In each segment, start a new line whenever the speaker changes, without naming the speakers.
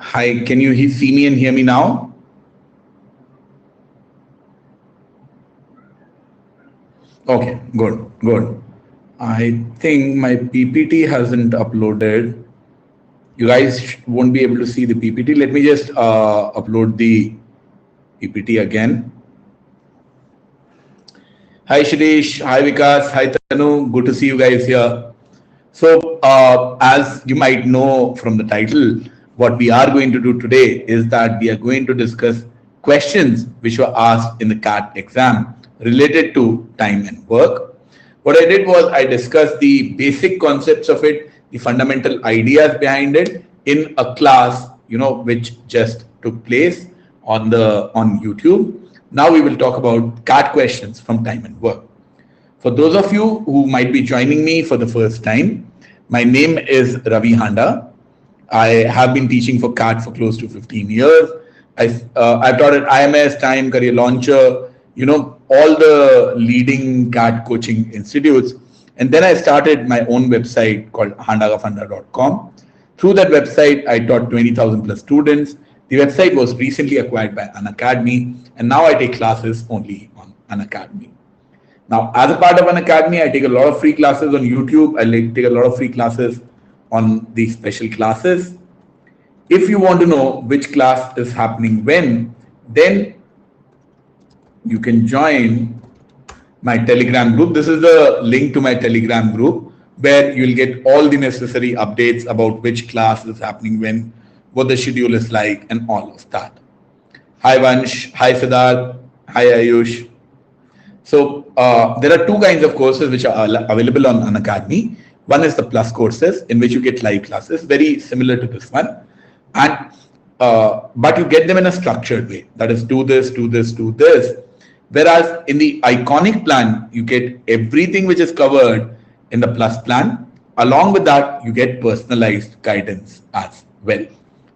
Hi, can you see me and hear me now? Okay, good, good. I think my PPT hasn't uploaded. You guys won't be able to see the PPT. Let me just upload the PPT again. Hi Shirish, hi Vikas, hi Tanu. Good to see you guys here. So, as you might know from the title, what we are going to do today is that we are going to discuss questions which were asked in the CAT exam related to time and work. What I did was I discussed the basic concepts of it, the fundamental ideas behind it in a class, which just took place on YouTube. Now we will talk about CAT questions from time and work. For those of you who might be joining me for the first time, my name is Ravi Handa. I have been teaching for CAT for close to 15 years. I've taught at IMS, Time, Career Launcher, all the leading CAT coaching institutes. And then I started my own website called handagafunda.com. Through that website, I taught 20,000 plus students. The website was recently acquired by Unacademy, and now I take classes only on Unacademy. Now, as a part of Unacademy, I take a lot of free classes on YouTube. I take a lot of free classes on the special classes. If you want to know which class is happening when, then you can join my Telegram group. This is the link to my Telegram group where you'll get all the necessary updates about which class is happening when, what the schedule is like, and all of that. Hi Vansh, hi Siddharth, hi Ayush. So there are two kinds of courses which are available on Unacademy. One is the plus courses in which you get live classes, very similar to this one, and but you get them in a structured way. That is, do this, do this, do this. Whereas in the iconic plan, you get everything which is covered in the plus plan. Along with that, you get personalized guidance as well.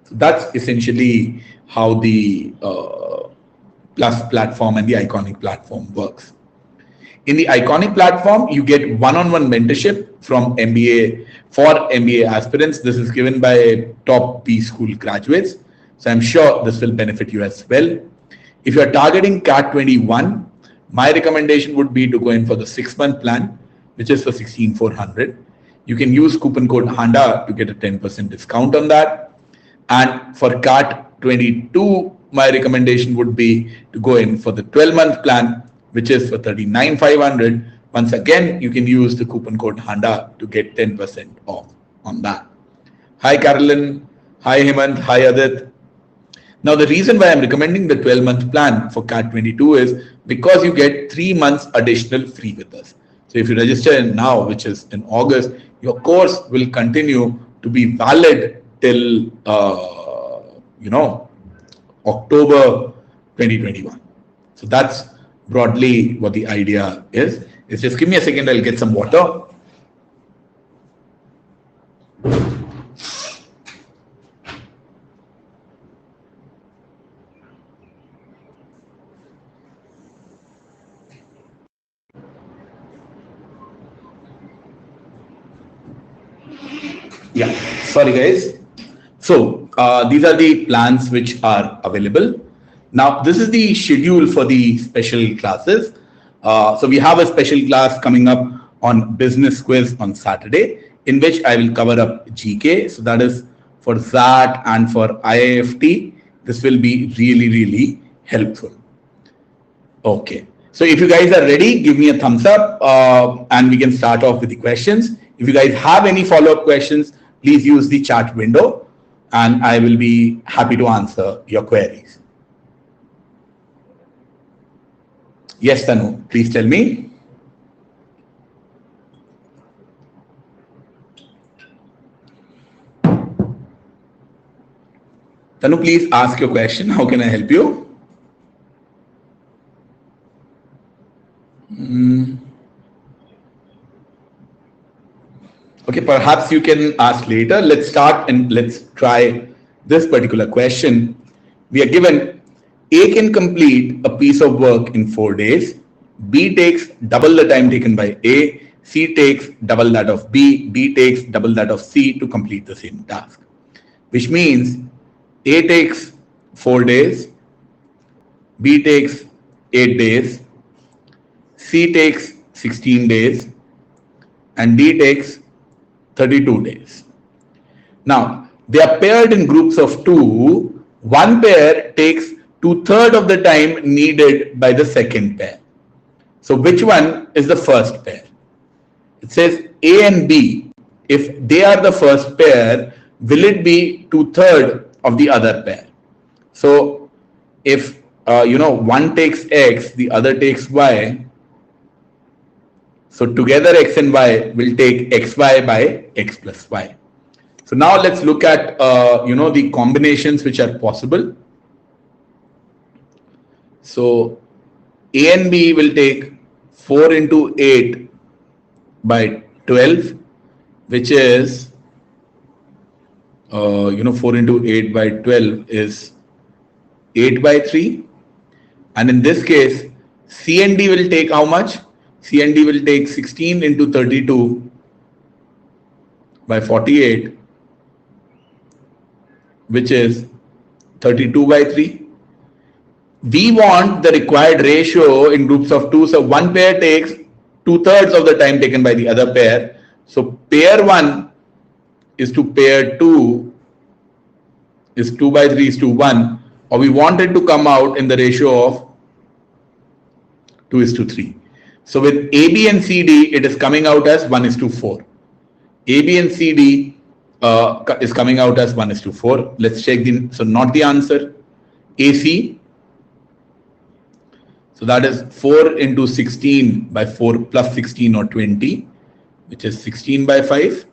So that's essentially how the plus platform and the iconic platform works. In the iconic platform, you get one-on-one mentorship from MBA for MBA aspirants. This is given by top B school graduates. So I'm sure this will benefit you as well. If you're targeting CAT 21, my recommendation would be to go in for the 6-month plan, which is for 16,400. You can use coupon code HANDA to get a 10% discount on that. And for CAT 22, my recommendation would be to go in for the 12-month plan, which is for 39,500. Once again, you can use the coupon code HANDA to get 10% off on that. Hi Carolyn, hi Hemant, hi Adit. Now the reason why I'm recommending the 12-month plan for CAT 22 is because you get 3 months additional free with us. So if you register now, which is in August, your course will continue to be valid till October 2021. So that's broadly what the idea is. It's just give me a second, I'll get some water. Yeah, sorry guys. So these are the plans which are available. Now this is the schedule for the special classes. So we have a special class coming up on business quiz on Saturday, in which I will cover up GK. So that is for that and for IIFT. This will be really, really helpful. Okay. So if you guys are ready, give me a thumbs up and we can start off with the questions. If you guys have any follow-up questions, please use the chat window and I will be happy to answer your queries. Yes, Tanu, please tell me. Tanu, please ask your question. How can I help you? Okay, perhaps you can ask later. Let's start and let's try this particular question. We are given A can complete a piece of work in 4 days. B takes double the time taken by A. C takes double that of B. D takes double that of C to complete the same task. Which means A takes 4 days, B takes 8 days, C takes 16 days, and D takes 32 days. Now, they are paired in groups of two. One pair takes 2/3 of the time needed by the second pair. So, which one is the first pair? It says A and B. If they are the first pair, will it be 2/3 of the other pair? So, if one takes X, the other takes Y. So together X and Y will take XY by X plus Y. So now let's look at the combinations which are possible. So A and B will take 4 into 8 by 12, which is 4 into 8 by 12 is 8 by 3. And in this case, C and D will take how much? C and D will take 16 into 32 by 48, which is 32 by 3. We want the required ratio in groups of two. So one pair takes 2/3 of the time taken by the other pair. So pair 1 is to pair 2 is 2 by 3 is to 1, or we want it to come out in the ratio of 2 is to 3. So with AB and CD, it is coming out as 1 is to 4. AB and CD is coming out as 1 is to 4. Let's check so not the answer. AC. So that is 4 into 16 by 4 plus 16 or 20, which is 16 by 5.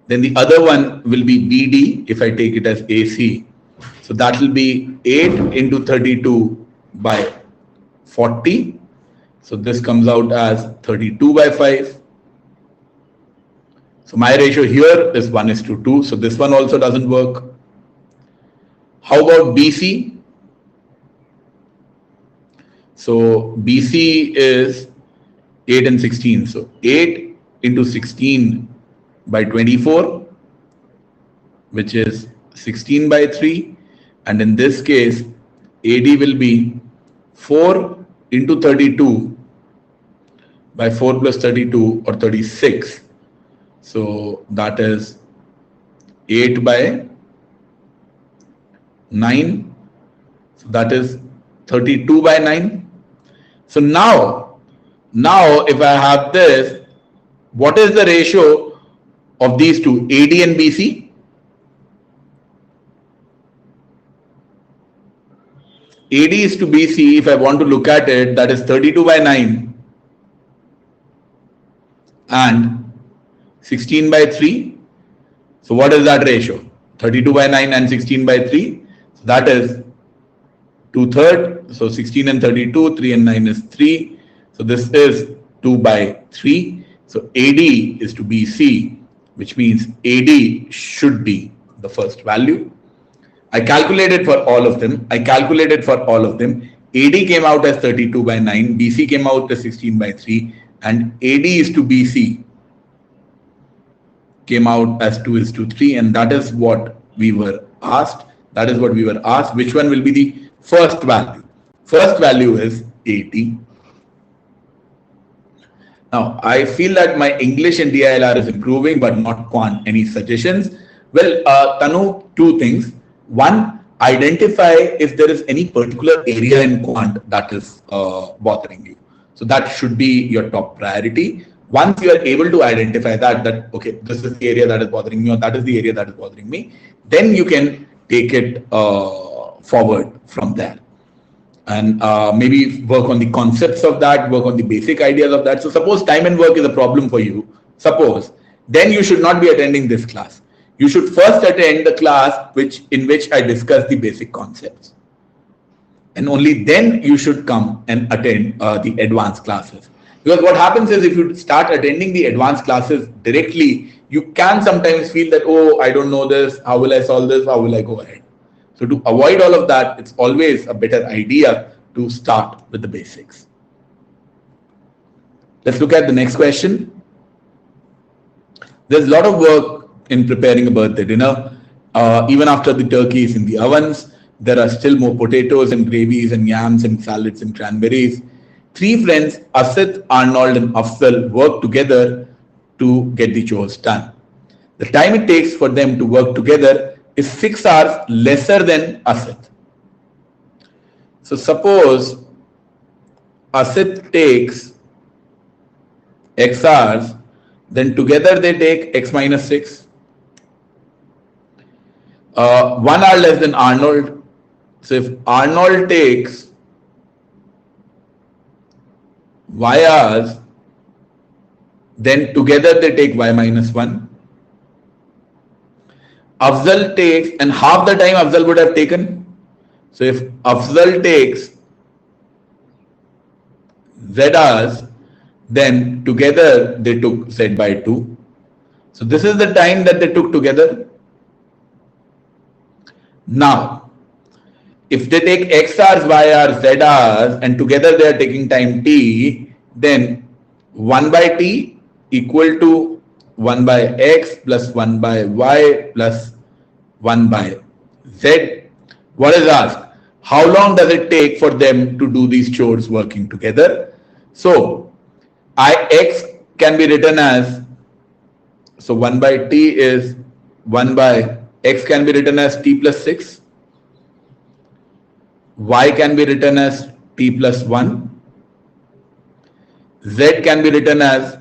Then the other one will be BD if I take it as AC. So that will be 8 into 32 by 40. So this comes out as 32 by 5. So my ratio here is 1 is to 2. So this one also doesn't work. How about BC? So BC is 8 and 16. So 8 into 16 by 24, which is 16 by 3. And in this case, AD will be 4 into 32 by 4 plus 32 or 36. So that is 8 by 9. So that is 32 by 9. So now if I have this, what is the ratio of these two, AD and BC? AD is to BC, if I want to look at it, that is 32 by 9 and 16 by 3. So what is that ratio? 32 by 9 and 16 by 3. So that is 2/3. So 16 and 32, 3 and 9 is 3. So this is 2 by 3. So AD is to BC, which means AD should be the first value. I calculated for all of them. AD came out as 32 by 9. BC came out as 16 by 3. And AD is to BC came out as 2 is to 3. And that is what we were asked. Which one will be the first value? First value is AD. Now, I feel that my English and DILR is improving, but not quant. Any suggestions? Well, Tanu, two things. One, identify if there is any particular area in quant that is bothering you. So that should be your top priority. Once you are able to identify that okay, this is the area that is bothering me, or that is the area that is bothering me, then you can take it forward from there. And maybe work on the concepts of that, work on the basic ideas of that. So suppose time and work is a problem for you, then you should not be attending this class. You should first attend the class in which I discuss the basic concepts. And only then you should come and attend the advanced classes. Because what happens is, if you start attending the advanced classes directly, you can sometimes feel that, oh, I don't know this, how will I solve this, how will I go ahead? So to avoid all of that, it's always a better idea to start with the basics. Let's look at the next question. There's a lot of work in preparing a birthday dinner. Even after the turkey is in the ovens, there are still more potatoes and gravies and yams and salads and cranberries. Three friends, Asit, Arnold, and Afzal, work together to get the chores done. The time it takes for them to work together is 6 hours lesser than Asit. So suppose Asit takes X hours, then together they take X minus 6. 1 hour less than Arnold. So if Arnold takes Y hours, then together they take Y minus 1. Afzal takes, and half the time Afzal would have taken. So if Afzal takes Z hours, then together they took Z by 2. So this is the time that they took together. Now, if they take X hours, Y hours, Z hours, and together they are taking time T, then 1 by T equal to 1 by X plus 1 by Y plus 1 by Z. What is asked? How long does it take for them to do these chores working together? So, Ix can be written as, so 1 by T is 1 by X can be written as T plus 6. Y can be written as T plus 1. Z can be written as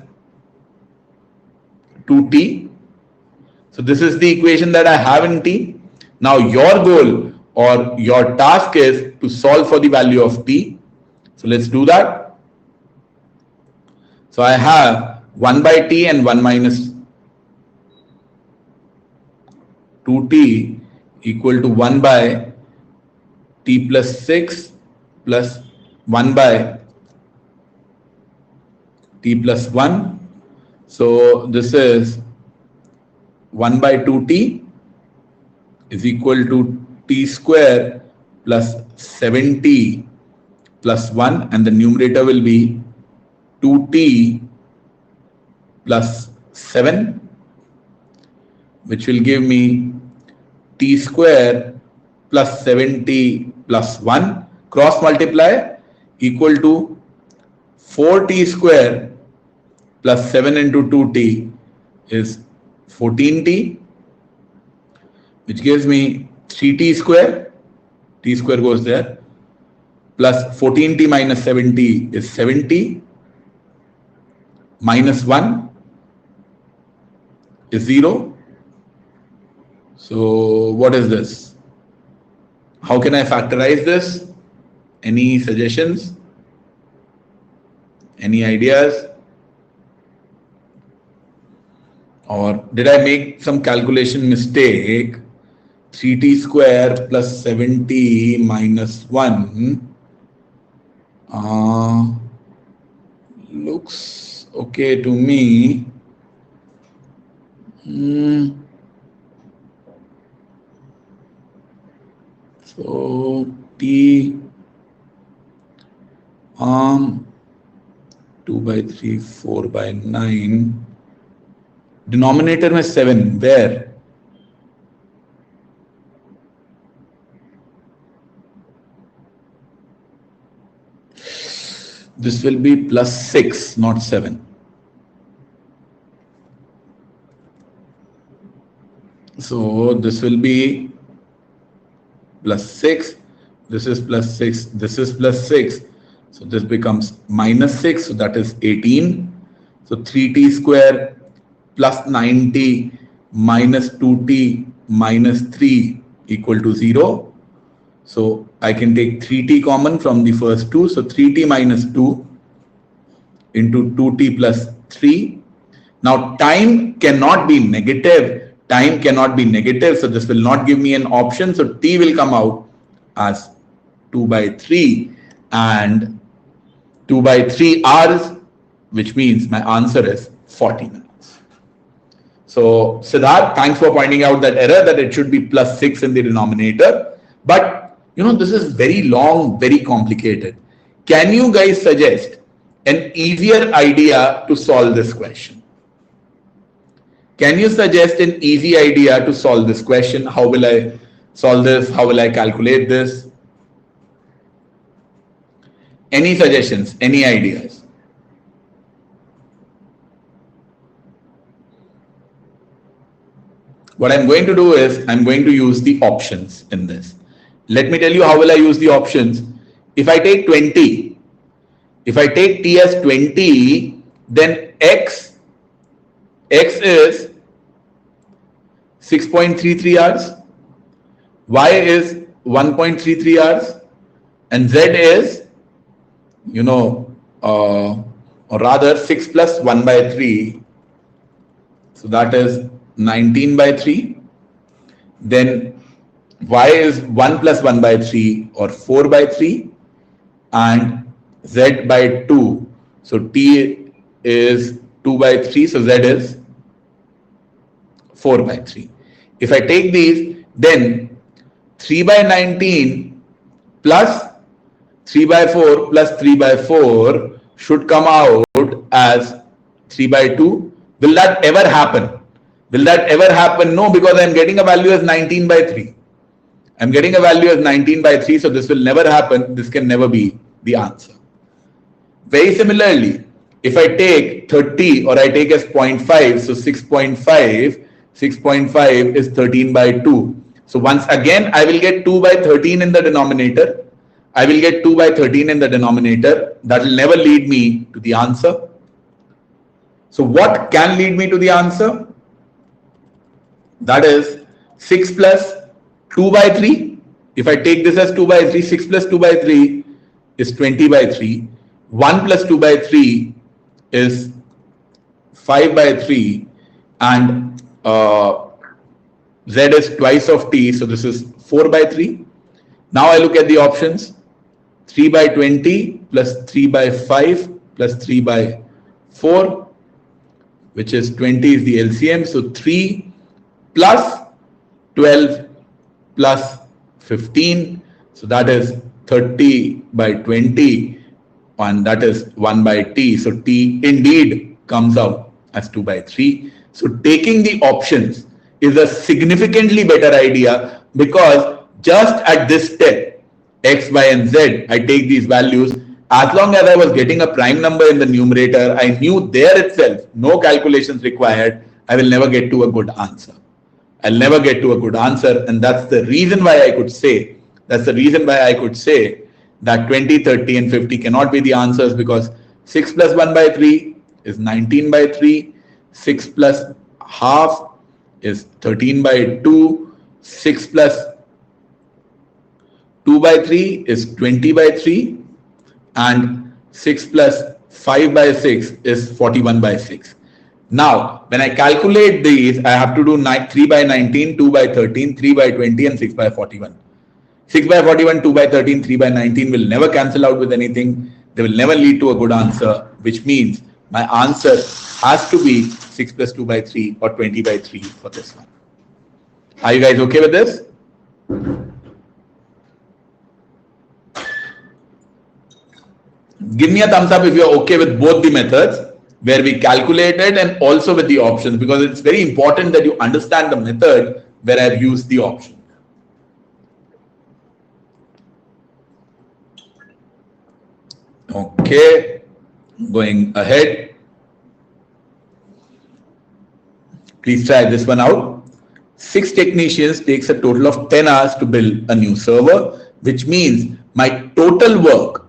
2T. So this is the equation that I have in T. Now your goal or your task is to solve for the value of T. So let's do that. So I have 1 by T and 1 minus 2T equal to 1 by T plus 6 plus 1 by T plus 1. So this is 1 by 2T is equal to T square plus 7T plus 1, and the numerator will be 2T plus 7, which will give me T square plus 7T plus 1 cross multiply equal to 4T square plus 7 into 2T is 14T, which gives me 3T square, T square goes there, plus 14T minus 7T is 7T, minus 1 is 0. So what is this? How can I factorize this? Any suggestions? Any ideas? Or did I make some calculation mistake? 3T square plus 7T minus 1 looks okay to me. So T 2 by 3, 4 by 9. Denominator में 7, where? This will be plus 6, not 7. So this will be plus 6, this is plus 6, this is plus 6. So this becomes minus 6, so that is 18. So 3T square plus 9T minus 2T minus 3 equal to 0. So I can take 3T common from the first two. So 3T minus 2 into 2T plus 3. Now time cannot be negative. Time cannot be negative. So this will not give me an option. So T will come out as 2 by 3 and 2 by 3 hours, which means my answer is 40 minutes. So Siddharth, thanks for pointing out that error, that it should be plus 6 in the denominator. But you know, this is very long, very complicated. Can you guys suggest an easier idea to solve this question? Can you suggest an easy idea to solve this question? How will I solve this? How will I calculate this? Any suggestions? Any ideas? What I'm going to do is I'm going to use the options in this. Let me tell you how will I use the options. If I take 20, if I take t as 20, then x is 6.33 hours, y is 1.33 hours, and z is, or rather 6 plus 1 by 3. So that is 19 by 3. Then y is 1 plus 1 by 3 or 4 by 3 and z by 2. So t is 2 by 3. So z is 4 by 3. If I take these, then 3 by 19 plus 3 by 4 plus 3 by 4 should come out as 3 by 2. Will that ever happen? Will that ever happen? No, because I am getting a value as 19 by 3. I am getting a value as 19 by 3, so this will never happen. This can never be the answer. Very similarly, if I take 30 or I take as 0.5, so 6.5 is 13 by 2. So once again, I will get 2 by 13 in the denominator. I will get 2 by 13 in the denominator. That will never lead me to the answer. So what can lead me to the answer? That is 6 plus 2 by 3. If I take this as 2 by 3, 6 plus 2 by 3 is 20 by 3. 1 plus 2 by 3 is 5 by 3. And z is twice of t. So this is 4 by 3. Now I look at the options. 3 by 20 plus 3 by 5 plus 3 by 4, which is 20 is the LCM. So 3 plus 12 plus 15. So that is 30 by 20 and that is 1 by t. So t indeed comes out as 2 by 3. So taking the options is a significantly better idea because just at this step, x, y and z, I take these values. As long as I was getting a prime number in the numerator, I knew there itself, no calculations required, I will never get to a good answer. I'll never get to a good answer, and that's the reason why I could say, that 20, 30 and 50 cannot be the answers, because 6 plus 1 by 3 is 19 by 3, 6 plus half is 13 by 2, 6 plus 2 by 3 is 20 by 3, and 6 plus 5 by 6 is 41 by 6. Now, when I calculate these, I have to do 3 by 19, 2 by 13, 3 by 20 and 6 by 41. 6 by 41, 2 by 13, 3 by 19 will never cancel out with anything. They will never lead to a good answer, which means my answer has to be 6 plus 2 by 3 or 20 by 3 for this one. Are you guys okay with this? Give me a thumbs up if you're okay with both the methods where we calculated and also with the options, because it's very important that you understand the method where I've used the option. Okay, going ahead. Please try this one out. 6 technicians takes a total of 10 hours to build a new server, which means my total work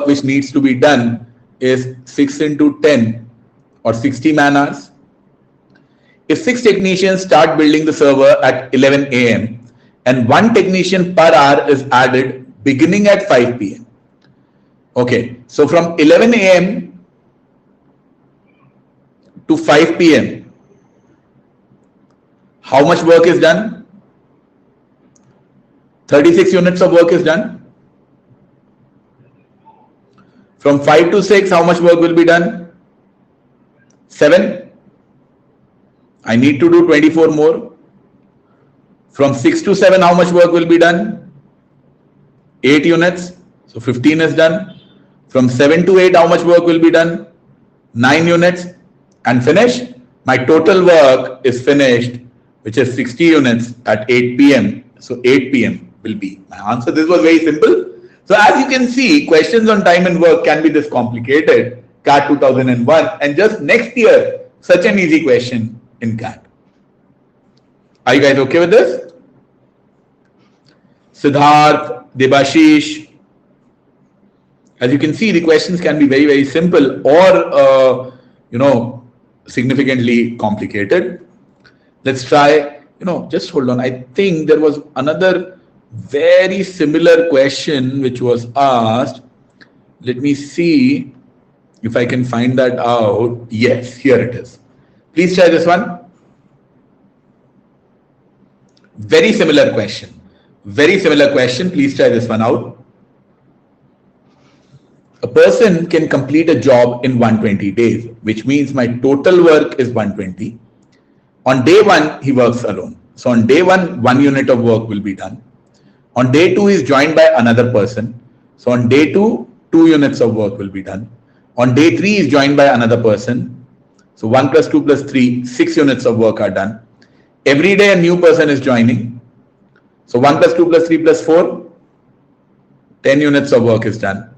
which needs to be done is 6 into 10 or 60 man hours. If 6 technicians start building the server at 11 a.m. and 1 technician per hour is added beginning at 5 p.m. Okay, so from 11 a.m. to 5 p.m. how much work is done? 36 units of work is done. From 5 to 6, how much work will be done? 7. I need to do 24 more. From 6 to 7, how much work will be done? 8 units. So 15 is done. From 7 to 8, how much work will be done? 9 units. And finish. My total work is finished, which is 60 units at 8 p.m. So 8 p.m. will be my answer. This was very simple. So as you can see, questions on time and work can be this complicated, CAT 2001, and just next year, such an easy question in CAT. Are you guys okay with this? Siddharth, Debashish. As you can see, the questions can be very, very simple or, significantly complicated. Let's try, just hold on. I think there was another very similar question which was asked. Let me see if I can find that out. Yes, here it is. Please try this one. Very similar question. Very similar question. Please try this one out. A person can complete a job in 120 days, which means my total work is 120. On day one, he works alone. So on day one, 1 unit of work will be done. On day two, he is joined by another person. So on day two, 2 units of work will be done. On day three, he is joined by another person. So 1 plus 2 plus 3, 6 units of work are done. Every day, a new person is joining. So 1 plus 2 plus 3 plus 4, 10 units of work is done.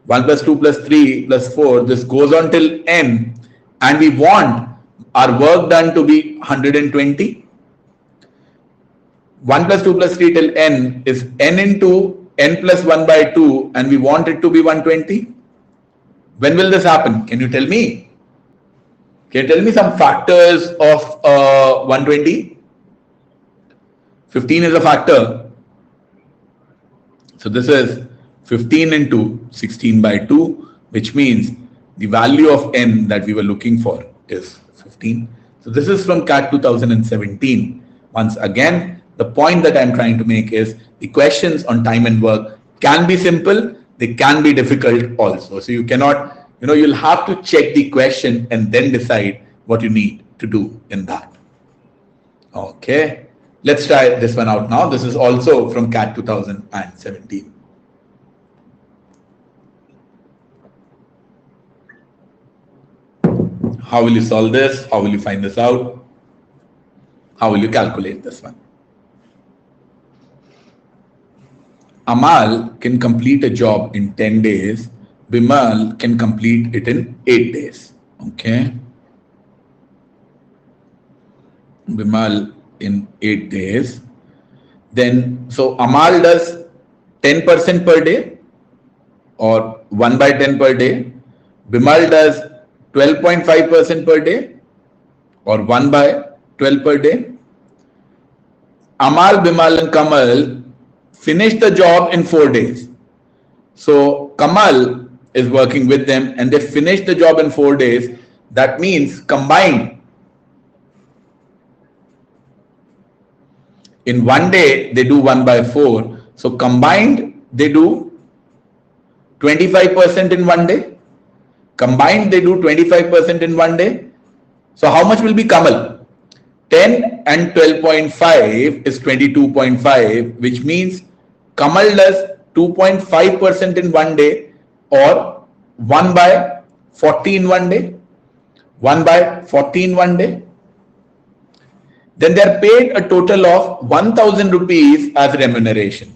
1 plus 2 plus 3 plus 4, this goes on till n, and we want our work done to be 120. 1 plus 2 plus 3 till n is n into n plus 1 by 2, and we want it to be 120. When will this happen? Can you tell me? Can you tell me some factors of 120? 15 is a factor. So this is 15 into 16 by 2, which means the value of n that we were looking for is 15. So this is from CAT 2017. Once again, the point that I'm trying to make is the questions on time and work can be simple, they can be difficult also. So you cannot, you'll have to check the question and then decide what you need to do in that. Okay, let's try this one out now. This is also from CAT 2017. How will you solve this? How will you find this out? How will you calculate this one? Amal can complete a job in 10 days. Bimal can complete it in 8 days. Okay. Bimal in 8 days. Then, so Amal does 10% per day or 1 by 10 per day. Bimal does 12.5% per day or 1 by 12 per day. Amal, Bimal and Kamal finish the job in 4 days. So Kamal is working with them and they finish the job in 4 days. That means combined in 1 day they do 1 by 4. So combined they do 25% in 1 day. Combined, they do 25% in 1 day. So how much will be Kamal? 10 and 12.5 is 22.5, which means Kamal does 2.5% in 1 day or 1 by 40 in 1 day. 1 by 40 in 1 day. Then they are paid a total of 1,000 rupees as remuneration.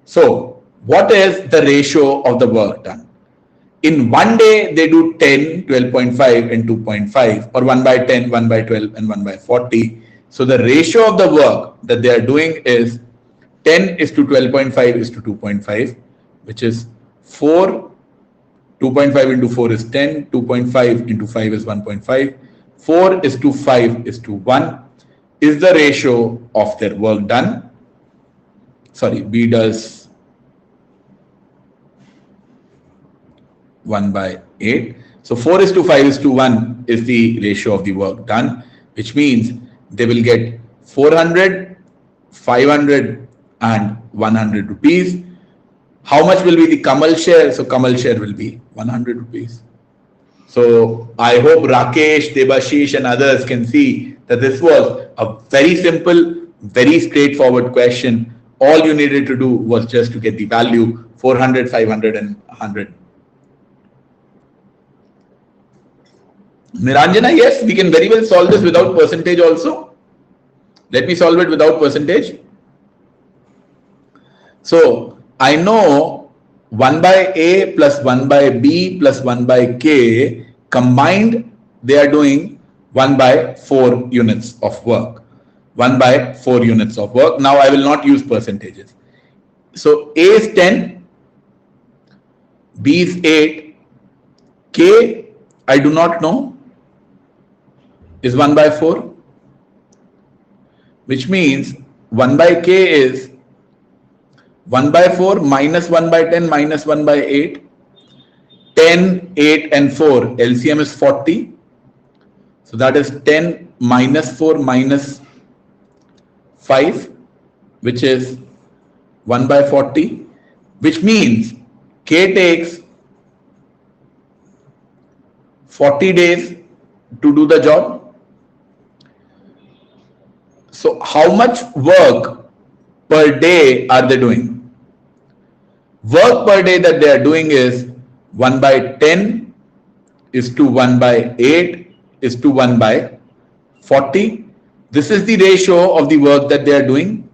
So what is the ratio of the work done? In 1 day, they do 10, 12.5 and 2.5 or 1 by 10, 1 by 12 and 1 by 40. So the ratio of the work that they are doing is 10 is to 12.5 is to 2.5, which is 4. 2.5 into 4 is 10. 2.5 into 5 is 1.5. 4 is to 5 is to 1 is the ratio of their work done. Sorry, B does 1 by 8. So 4 is to 5 is to 1 is the ratio of the work done, which means they will get 400, 500 and 100 rupees. How much will be the Kamal share? So Kamal share will be 100 rupees. So I hope Rakesh, Debashish and others can see that this was a very simple, very straightforward question. All you needed to do was just to get the value 400, 500 and 100. Niranjana, yes, we can very well solve this without percentage also. Let me solve it without percentage. So I know 1 by A plus 1 by B plus 1 by K combined, they are doing 1 by 4 units of work. 1 by 4 units of work. Now I will not use percentages. So A is 10, B is 8, K I do not know, is 1 by 4, which means 1 by K is 1 by 4 minus 1 by 10 minus 1 by 8. 10, 8 and 4, LCM is 40. So that is 10 minus 4 minus 5, which is 1 by 40, which means K takes 40 days to do the job. So how much work per day are they doing? Work per day that they are doing is 1 by 10 is to 1 by 8 is to 1 by 40. This is the ratio of the work that they are doing.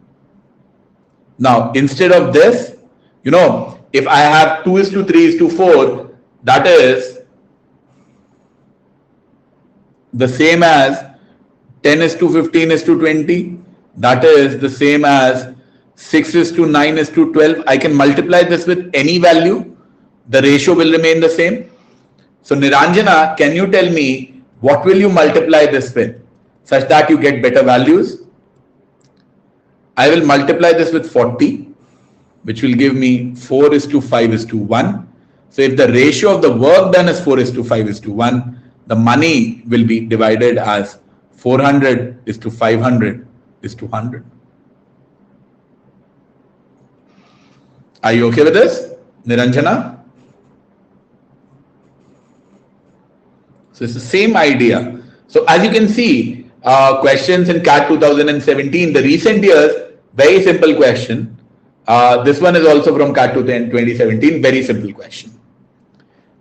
Now, instead of this, if I have 2:3:4, that is the same as 10:15:20. That is the same as 6:9:12. I can multiply this with any value. The ratio will remain the same. So Niranjana, can you tell me what will you multiply this with such that you get better values? I will multiply this with 40, which will give me 4:5:1. So if the ratio of the work done is 4:5:1, the money will be divided as 400:500:100. Are you okay with this, Niranjana? So it's the same idea. So as you can see, questions in CAT 2017, the recent years, very simple question. This one is also from CAT 2017, very simple question.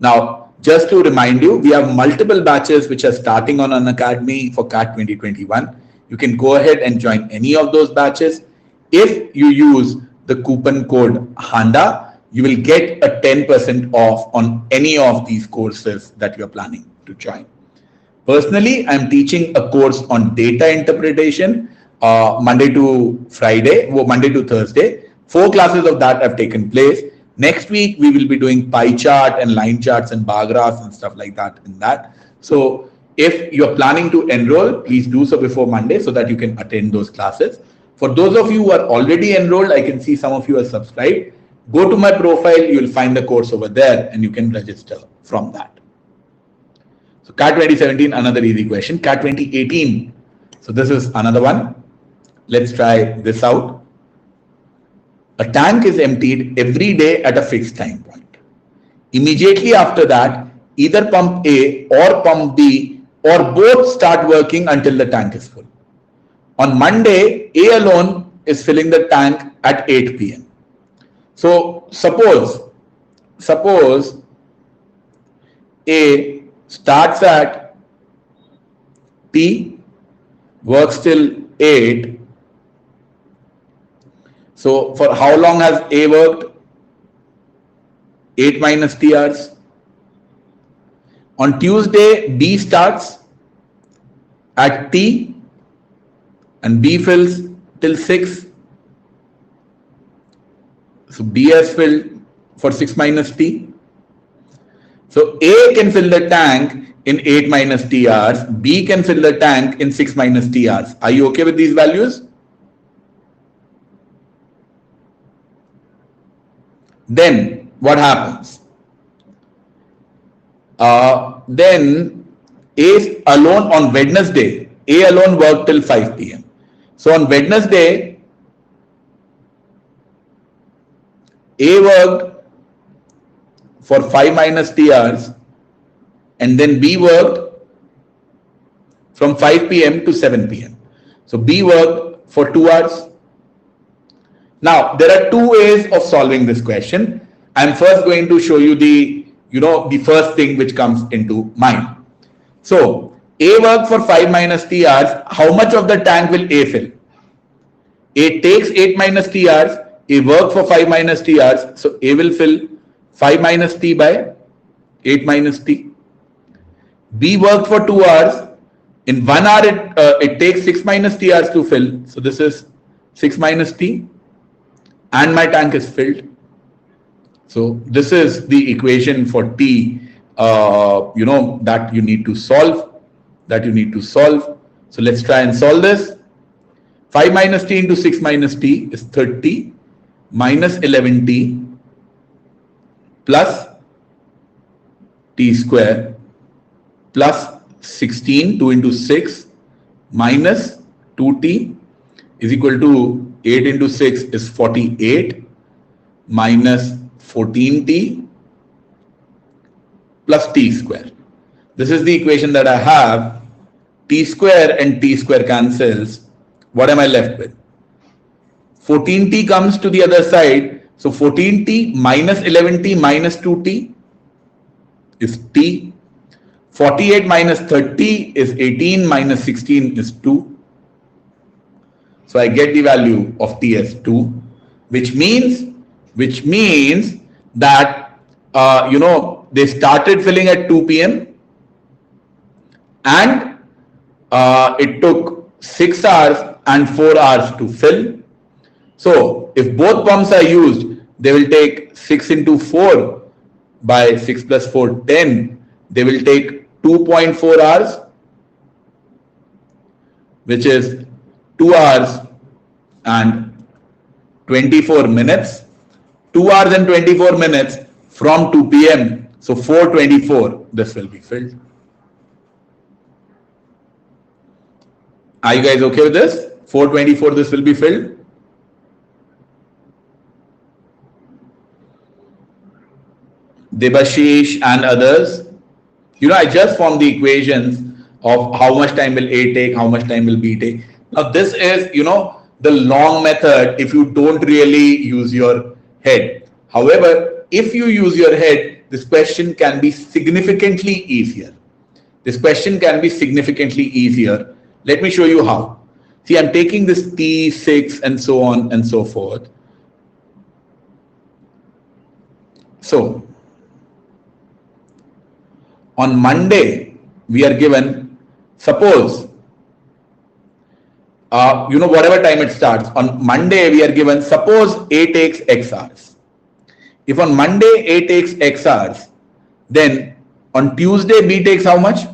Now, just to remind you, we have multiple batches which are starting on Unacademy for CAT 2021. You can go ahead and join any of those batches. If you use the coupon code HANDA, you will get a 10% off on any of these courses that you are planning to join. Personally, I'm teaching a course on data interpretation Monday to Thursday. 4 classes of that have taken place. Next week, we will be doing pie chart and line charts and bar graphs and stuff like that in that. So if you're planning to enroll, please do so before Monday so that you can attend those classes. For those of you who are already enrolled, I can see some of you are subscribed. Go to my profile, you will find the course over there and you can register from that. So CAT 2017, another easy question. CAT 2018. So this is another one. Let's try this out. A tank is emptied every day at a fixed time point. Immediately after that, either pump A or pump B or both start working until the tank is full. On Monday, A alone is filling the tank at 8 p.m. So suppose A starts at T, works till 8. So for how long has A worked? 8 minus T hours. On Tuesday, B starts at T and B fills till 6. So B has filled for 6 minus T. So A can fill the tank in 8 minus T hours. B can fill the tank in 6 minus T hours. Are you okay with these values? Then what happens? Then A alone on Wednesday, A alone worked till 5 p.m. So on Wednesday, A worked for 5 minus T hours and then B worked from 5 p.m. to 7 p.m. So B worked for 2 hours. Now, there are 2 ways of solving this question. I'm first going to show you the first thing which comes into mind. So A worked for 5 minus T hours. How much of the tank will A fill? A takes 8 minus T hours. A worked for 5 minus T hours. So A will fill 5 minus T by 8 minus T. B worked for 2 hours. In 1 hour, it takes 6 minus T hours to fill. So this is 6 minus T. And my tank is filled. So this is the equation for T, that you need to solve. So let's try and solve this. 5 minus T into 6 minus T is 30 minus 11T plus T square plus 16, 2 into 6 minus 2T is equal to 8 into 6 is 48 minus 14T plus T square. This is the equation that I have. T square and T square cancels. What am I left with? 14T comes to the other side. So 14T minus 11T minus 2T is T. 48 minus 30 is 18 minus 16 is 2. So I get the value of T as 2, which means that they started filling at 2 p.m. and it took 6 hours and 4 hours to fill. So if both pumps are used, they will take 6 into 4 by 6 plus 4, 10. They will take 2.4 hours, which is 2 hours and 24 minutes. 2 hours and 24 minutes from 2 p.m. So 4:24, this will be filled. Are you guys okay with this? 4:24, this will be filled. Debashish and others. I just formed the equations of how much time will A take, how much time will B take. Now this is, the long method if you don't really use your head. However, if you use your head, this question can be significantly easier. Let me show you how. See, I'm taking this T6 and so on and so forth. So, on Monday, we are given, suppose, whatever time it starts. On Monday, we are given, suppose A takes X hours. If on Monday, A takes X hours, then on Tuesday, B takes how much?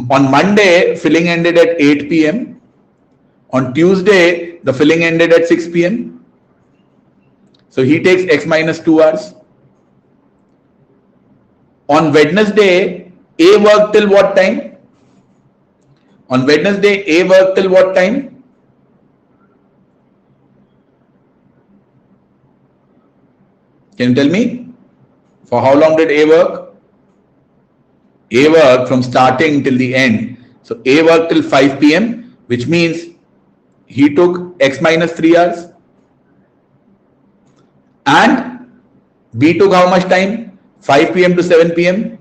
On Monday, filling ended at 8 p.m. On Tuesday, the filling ended at 6 p.m. So he takes X minus 2 hours. On Wednesday, A worked till what time? On Wednesday, A worked till what time? Can you tell me? For how long did A work? A worked from starting till the end. So A worked till 5 p.m., which means he took X minus 3 hours. And B took how much time? 5 p.m. to 7 p.m.,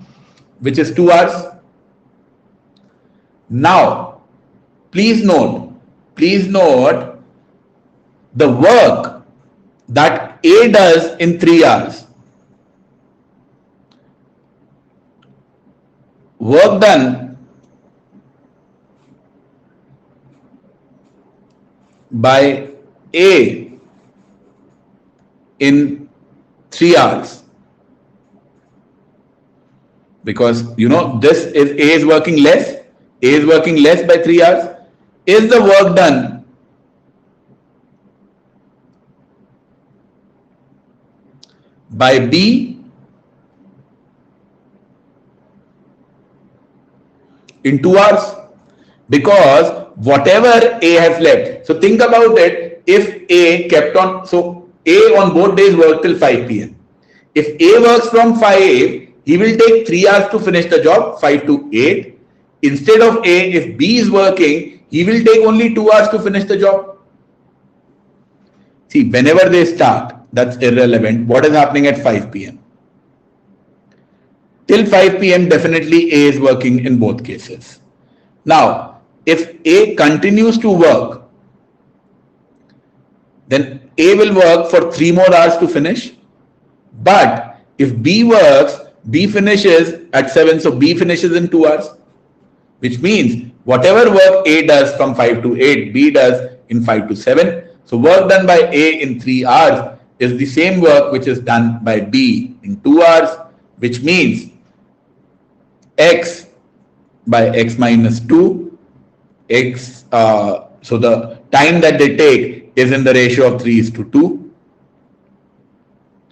which is 2 hours. Now, please note the work that A does in 3 hours. Work done by A in 3 hours. Because this is A is working less. A is working less by 3 hours. Is the work done by B in 2 hours? Because whatever A has left. So think about it. If A kept on, so A on both days worked till 5 p.m. If A works from 5, he will take 3 hours to finish the job, 5 to 8. Instead of A, if B is working, he will take only 2 hours to finish the job. See, whenever they start, that's irrelevant. What is happening at 5 p.m.? till 5 p.m. definitely A is working in both cases. Now, if A continues to work, then A will work for 3 more hours to finish. But if B works, B finishes at 7, so B finishes in 2 hours, which means whatever work A does from 5 to 8, B does in 5 to 7. So work done by A in 3 hours is the same work which is done by B in 2 hours, which means X by X minus 2, X, so the time that they take is in the ratio of 3:2.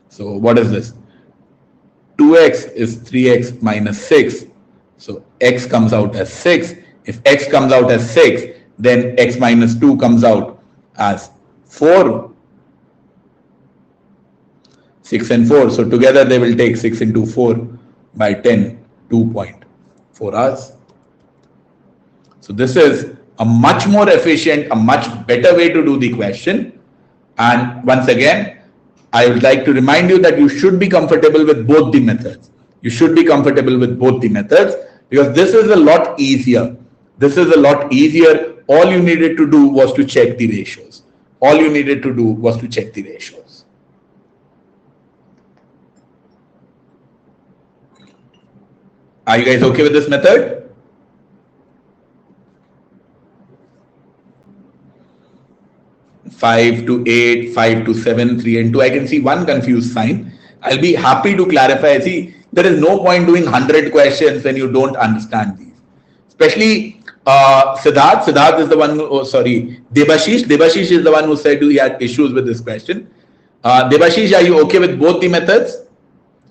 So what is this? 2x is 3x minus 6. So x comes out as 6. If x comes out as 6, then x minus 2 comes out as 4. 6 and 4. So together they will take 6 into 4 by 10, 2.4 hours. So this is a much more efficient, a much better way to do the question. And once again, I would like to remind you that you should be comfortable with both the methods. You should be comfortable with both the methods because this is a lot easier. This is a lot easier. All you needed to do was to check the ratios. All you needed to do was to check the ratios. Are you guys okay with this method? Five to 8, 5 to 7, 3 and 2. I can see one confused sign. I'll be happy to clarify. See, there is no point doing 100 questions when you don't understand these. Especially Siddharth. Siddharth is the one who, Debashish. Debashish is the one who said he had issues with this question. Debashish, are you okay with both the methods?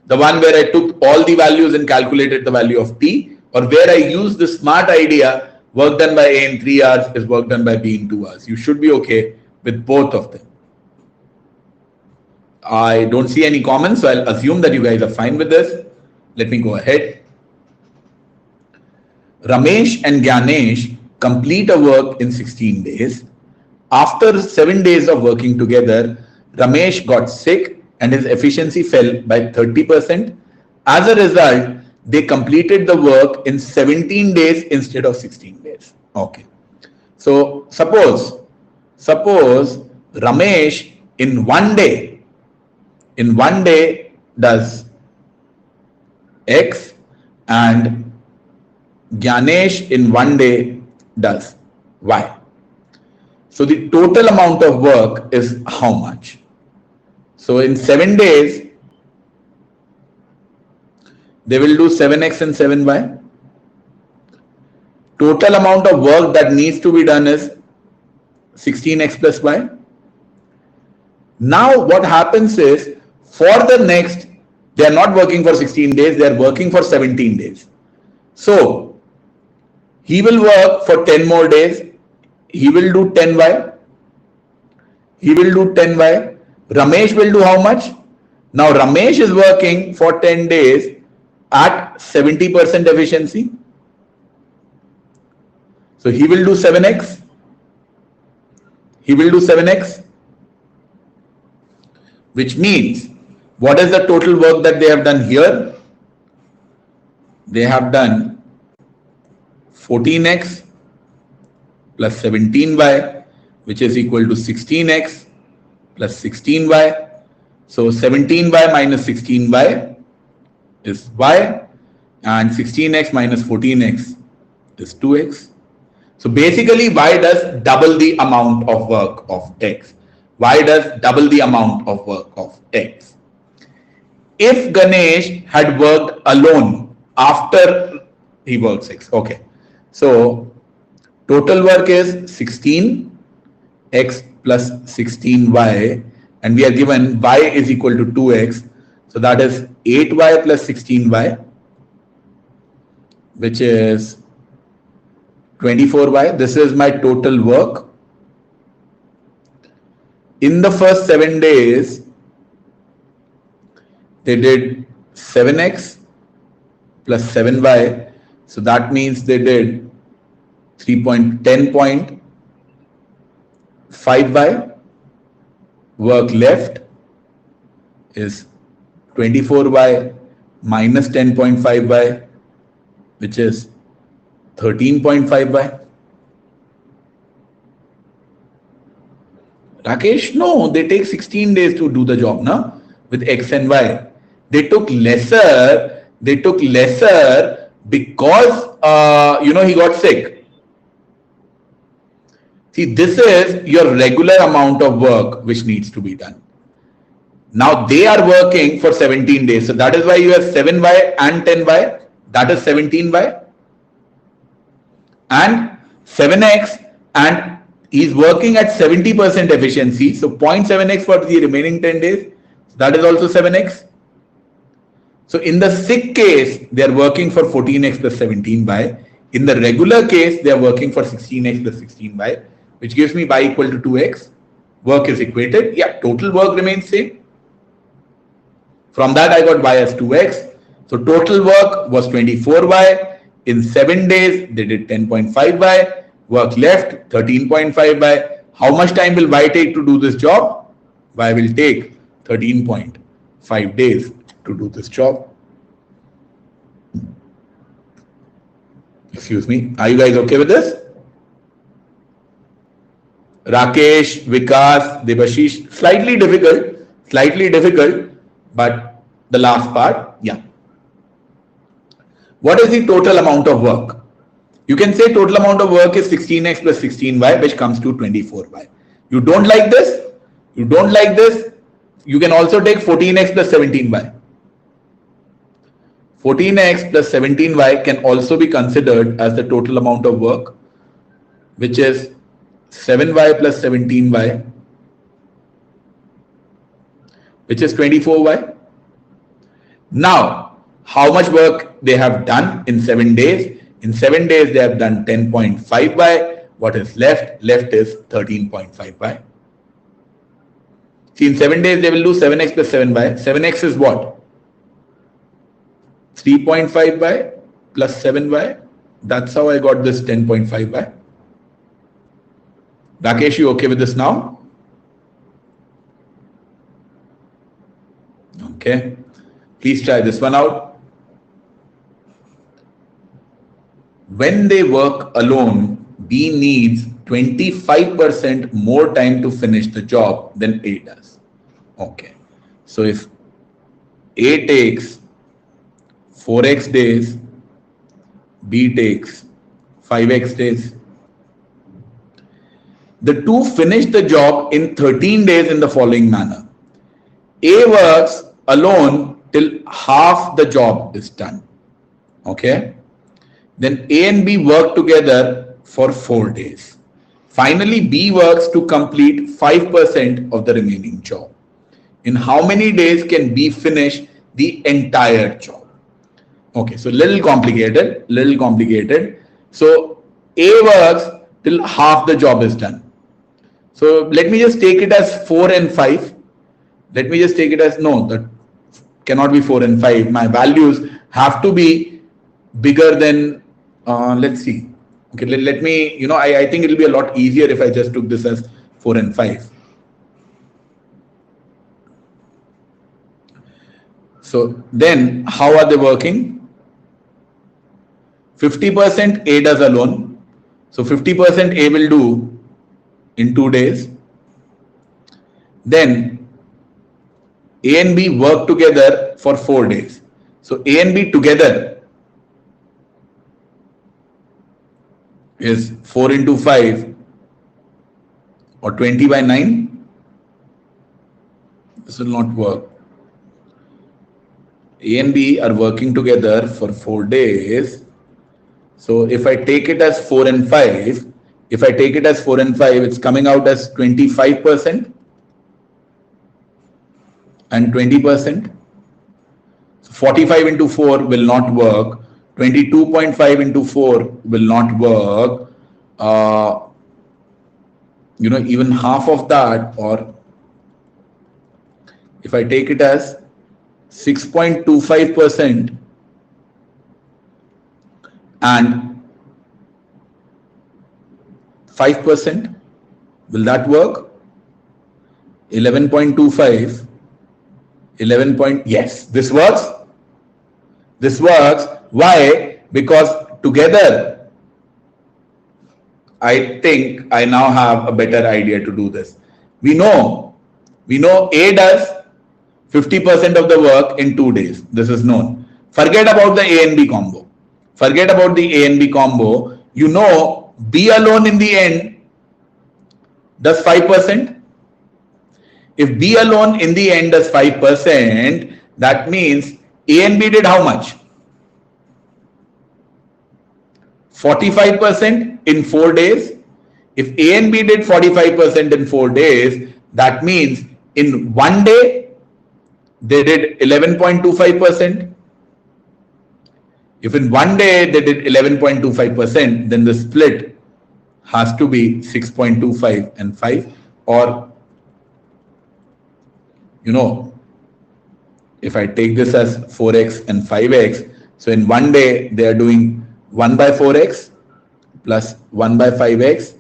The one where I took all the values and calculated the value of t, or where I used the smart idea, work done by A in 3 hours is work done by B in 2 hours. You should be okay with both of them. I don't see any comments, so I'll assume that you guys are fine with this. Let me go ahead. Ramesh and Gyanesh complete a work in 16 days. After 7 days of working together, Ramesh got sick and his efficiency fell by 30%. As a result, they completed the work in 17 days instead of 16 days. Okay. So suppose Ramesh in one day does X and Gyanesh in one day does Y. So the total amount of work is how much? So in 7 days, they will do 7x and 7y. Total amount of work that needs to be done is 16x plus y. Now what happens is, for the next, they are not working for 16 days, they are working for 17 days. So he will work for 10 more days. He will do 10y. He will do 10y. Ramesh will do how much? Now Ramesh is working for 10 days at 70% efficiency. So he will do 7x. He will do 7x. Which means, what is the total work that they have done here? They have done 14x plus 17y, which is equal to 16x plus 16y. So 17y minus 16y is y, and 16x minus 14x is 2x. So basically, y does double the amount of work of x. Y does double the amount of work of x. If Ganesh had worked alone after he worked 6, okay. So total work is 16 x plus 16y, and we are given y is equal to 2x. So that is 8y plus 16y, which is 24y. This is my total work. In the first 7 days, they did 7x plus 7y. So that means they did 10.5y. Work left is 24y minus 10.5 by, which is 13.5 by. Rakesh, no, they take 16 days to do the job, na? With X and Y. They took lesser because, he got sick. See, this is your regular amount of work which needs to be done. Now they are working for 17 days. So that is why you have 7Y and 10Y. That is 17Y. And 7X, and he's working at 70% efficiency. So 0.7X for the remaining 10 days. That is also 7X. So in the sick case, they are working for 14X plus 17Y. In the regular case, they are working for 16X plus 16Y, which gives me Y equal to 2X. Work is equated. Yeah, total work remains same. From that, I got Y as 2X. So total work was 24Y. In 7 days, they did 10.5Y. Work left 13.5Y. How much time will Y take to do this job? Y will take 13.5 days to do this job. Excuse me. Are you guys okay with this? Rakesh, Vikas, Debashish, slightly difficult, but the last part, yeah. What is the total amount of work? You can say total amount of work is 16X plus 16Y, which comes to 24Y. You don't like this? You can also take 14X plus 17Y. 14X plus 17Y can also be considered as the total amount of work, which is 7Y plus 17Y, which is 24Y. Now, how much work they have done in 7 days? In 7 days, they have done 10.5Y. What is left? Left is 13.5Y. See, in 7 days, they will do 7X plus 7Y. 7X is what? 3.5Y plus 7Y. That's how I got this 10.5Y. Rakesh, you okay with this now? Okay. Please try this one out. When they work alone, B needs 25% more time to finish the job than A does. Okay. So if A takes 4x days, B takes 5x days. The two finish the job in 13 days in the following manner. A works alone till half the job is done. Okay. Then A and B work together for 4 days. Finally, B works to complete 5% of the remaining job. In how many days can B finish the entire job? Okay, so little complicated. So A works till half the job is done. So let me just take it as 4 and 5. Let me just take it as, no, that cannot be 4 and 5. My values have to be bigger than, let's see. Okay, let me, I think it will be a lot easier if I just took this as 4 and 5. So then how are they working? 50% A does alone. So 50% A will do in 2 days. Then A and B work together for 4 days. So A and B together is 4 into 5 or 20 by 9. This will not work. A and B are working together for 4 days. So if I take it as 4 and 5, it's coming out as 25% and 20%. So 45 into 4 will not work. 22.5 into 4 will not work. Even half of that, or if I take it as 6.25% and 5%, will that work? 11.25, 11 point, yes, this works. This works. Why? Because together, I think I now have a better idea to do this. We know A does 50% of the work in 2 days. This is known. Forget about the A and B combo. Forget about the A and B combo. You know B alone in the end does 5%. If B alone in the end does 5%, that means A and B did how much? 45% in 4 days. If A and B did 45% in 4 days, that means in 1 day they did 11.25%. If in 1 day they did 11.25%, then the split has to be 6.25 and 5, or if I take this as 4x and 5x, so in 1 day they are doing 1 by 4x plus 1 by 5x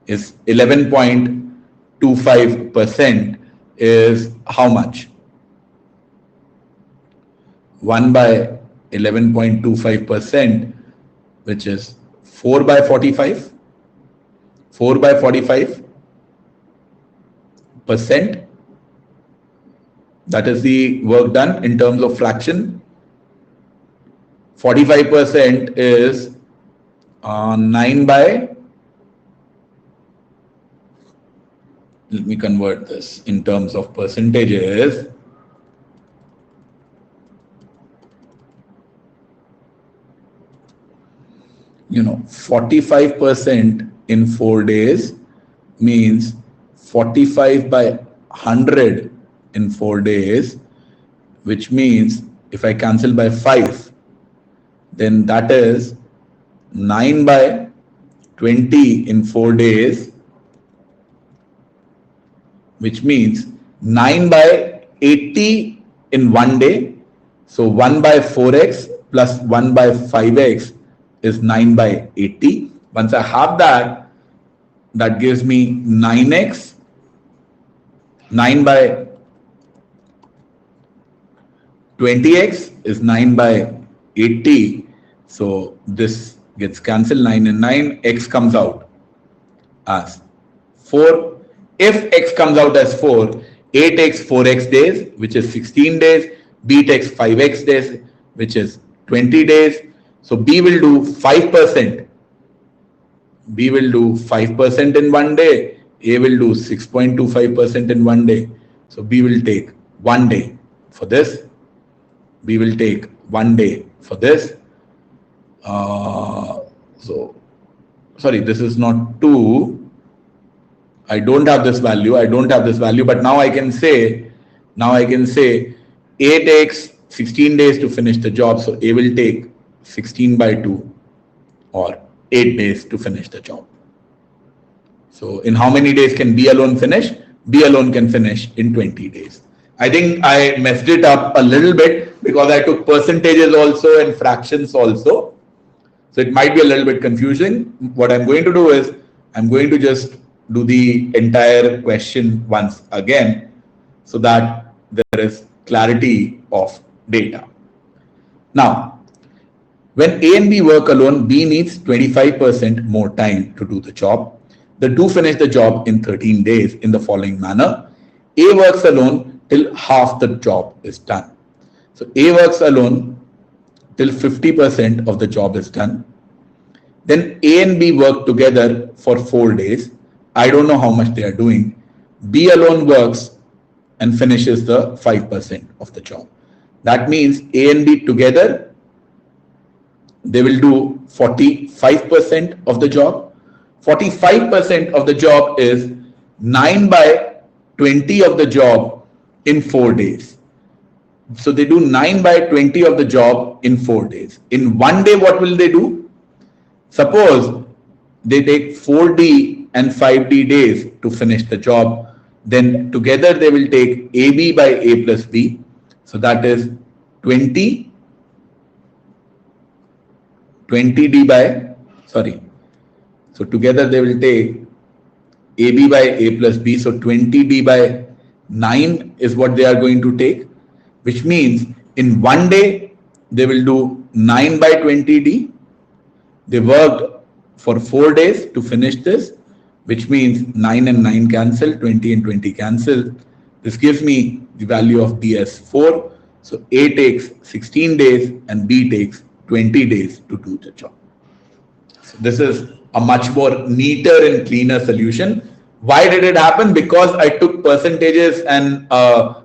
is 11.25% is how much? 1 by 11.25%, which is 4 by 45. 4 by 45%. That is the work done in terms of fraction. 45% is 9 by, let me convert this in terms of percentages. You know, 45% in 4 days means 45 by 100 in 4 days, which means if I cancel by 5, then that is 9 by 20 in 4 days, which means 9 by 80 in 1 day. So 1 by 4x plus 1 by 5x is 9 by 80. Once I have that, that gives me 9x. 9 by 20x is 9 by 80. So this gets cancelled, 9 and 9, x comes out as 4. If x comes out as 4, A takes 4x days, which is 16 days. B takes 5x days, which is 20 days. So B will do 5%. B will do 5% in 1 day. A will do 6.25% in 1 day. So B will take 1 day for this. B will take 1 day for this. So, sorry, this is not 2. I don't have this value. But now I can say, A takes 16 days to finish the job. So A will take 16 by 2 or 8 days to finish the job. So in how many days can B alone finish? B alone can finish in 20 days. I think I messed it up a little bit because I took percentages also and fractions also. So it might be a little bit confusing. What I'm going to do is I'm going to just do the entire question once again so that there is clarity of data. Now, when A and B work alone, B needs 25% more time to do the job. The two finish the job in 13 days in the following manner. A works alone till half the job is done. So A works alone till 50% of the job is done. Then A and B work together for 4 days. I don't know how much they are doing. B alone works and finishes the 5% of the job. That means A and B together, they will do 45% of the job. 45% of the job is 9 by 20 of the job in 4 days. So they do 9 by 20 of the job in 4 days. In 1 day, what will they do? Suppose they take 4D and 5D days to finish the job. Then together they will take AB by A plus B. So that is 20D by, sorry. So together they will take AB by A plus B. So 20D by 9 is what they are going to take, which means in 1 day they will do 9 by 20D. They worked for 4 days to finish this, which means 9 and 9 cancel, 20 and 20 cancel. This gives me the value of D as 4. So A takes 16 days and B takes 20 days to do the job. So this is a much more neater and cleaner solution. Why did it happen? Because I took percentages and